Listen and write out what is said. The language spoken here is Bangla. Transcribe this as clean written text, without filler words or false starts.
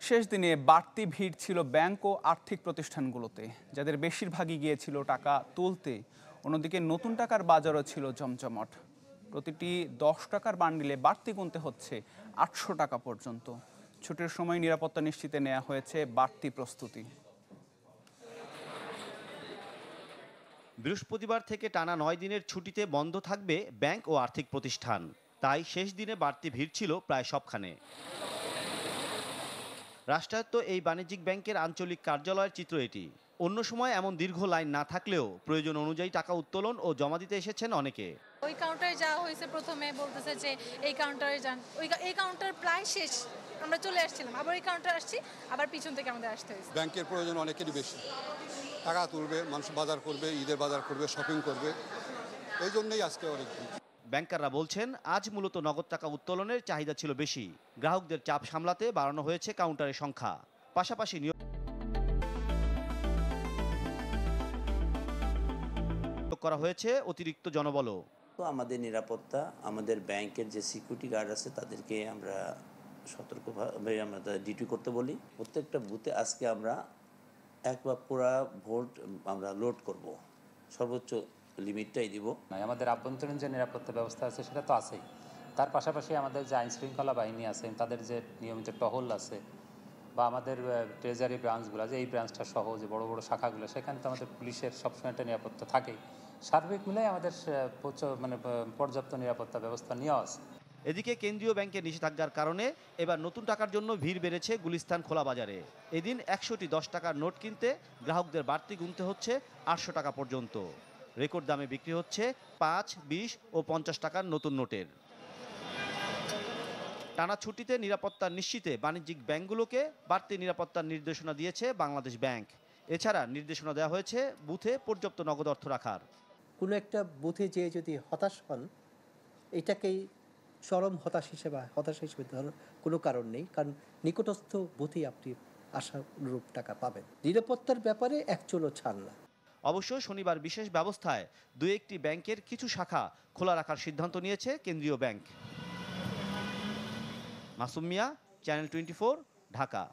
শেষ দিনে বাড়তি ভিড় ছিল ব্যাংক ও আর্থিক প্রতিষ্ঠানগুলোতে, যাদের বেশিরভাগই গিয়েছিল টাকা তুলতে। অন্যদিকে নতুন টাকার বাজারও ছিল জমজমাট। প্রতিটি 10 টাকার বান্ডিলে বাড়তি গুনতে হচ্ছে 800 টাকা পর্যন্ত। ছুটির সময় নিরাপত্তা নিশ্চিতে নেওয়া হয়েছে বাড়তি প্রস্তুতি। বৃহস্পতিবার থেকে টানা 9 দিনের ছুটিতে বন্ধ থাকবে ব্যাংক ও আর্থিক প্রতিষ্ঠান। তাই শেষ দিনে বাড়তি ভিড় ছিল প্রায় সবখানে। রাষ্ট্রায়ত্ত এই বাণিজ্যিক ব্যাংকের আঞ্চলিক কার্যালয়ের চিত্র এটি। অন্য সময় এমন দীর্ঘ লাইন না থাকলেও প্রয়োজন অনুযায়ী টাকা উত্তোলন ও জমা দিতে এসেছেন অনেকে। ওই কাউন্টারে যাওয়া হয়েছে, প্রথমে বলতেছে যে এই কাউন্টারে যান, এই কাউন্টার প্রায় শেষ, আমরা চলে আসছিলাম, আবার এই কাউন্টার আসছি, আবার পিছন থেকে আমাদের আসতে হয়েছে। ব্যাংকের প্রয়োজন অনেকেরই বেশি, টাকা তুলবে, মানুষ বাজার করবে, ঈদের বাজার করবে, শপিং করবে, এই জন্যই আজকে অনেক। ব্যাংকাররা বলছেন আজ মূলত নগদ টাকা উত্তোলনের চাহিদা ছিল বেশি। গ্রাহকদের চাপ সামলাতে বাড়ানো হয়েছে কাউন্টারের সংখ্যা। পাশাপাশি নিয়োগ করা হয়েছে অতিরিক্ত জনবলও। তো আমাদের নিরাপত্তা, আমাদের ব্যাংকের যে সিকিউরিটি গার্ড আছে তাদেরকে আমরা সতর্কভাবে আমরা ডিউটি করতে বলি। প্রত্যেকটা বুথে আজকে আমরা একবার পুরা ভোট আমরা লোড করব, সর্বোচ্চ লিমিটটাই দিব। আমাদের আভ্যন্তরীণ যে নিরাপত্তা ব্যবস্থা আছে সেটা তো আছেই, তার পাশাপাশি আমাদের যে আইন শৃঙ্খলা বাহিনী আছে তাদের যে নিয়মিত টহল আছে, বা আমাদের ট্রেজারি ব্রাঞ্চগুলো, যে এই ব্রাঞ্চটা সহ যে বড় বড় শাখাগুলো, সেখানে তো আমাদের পুলিশের সবসময় একটা নিরাপত্তা থাকেই। সার্বিক মিলে আমাদের পর্যাপ্ত নিরাপত্তা ব্যবস্থা নেওয়া আছে। এদিকে কেন্দ্রীয় ব্যাংকের নিষেধাজ্ঞার কারণে এবার নতুন টাকার জন্য ভিড় বেড়েছে গুলিস্তান খোলা বাজারে। এদিন 100টি 10 টাকার নোট কিনতে গ্রাহকদের বাড়তি গুনতে হচ্ছে 800 টাকা পর্যন্ত। রেকর্ড দামে বিক্রি হচ্ছে 5, 20 ও 50 টাকার নতুন নোটের। টানা ছুটিতে নিরাপত্তা নিশ্চিতে বাণিজ্যিক ব্যাংকগুলোকে বাড়তি নিরাপত্তার নির্দেশনা দিয়েছে বাংলাদেশ ব্যাংক। এছাড়া নির্দেশনা দেওয়া হয়েছে বুথে পর্যাপ্ত নগদ অর্থ রাখার। কোনো একটা বুথে যেয়ে যদি হতাশ হন, এটাকেই চরম হতাশা হিসেবে ধরার কোনো কারণ নেই, কারণ নিকটস্থ বুথেই আপনি আশানুরূপ টাকা পাবেন। নিরাপত্তার ব্যাপারে একচুলও ছাড় না। অবশ্য শনিবার বিশেষ ব্যবস্থায় 2-1টি ব্যাংকের কিছু শাখা খোলা রাখার সিদ্ধান্ত নিয়েছে কেন্দ্রীয় ব্যাংক। মাসুম মিয়া, চ্যানেল 24, ঢাকা।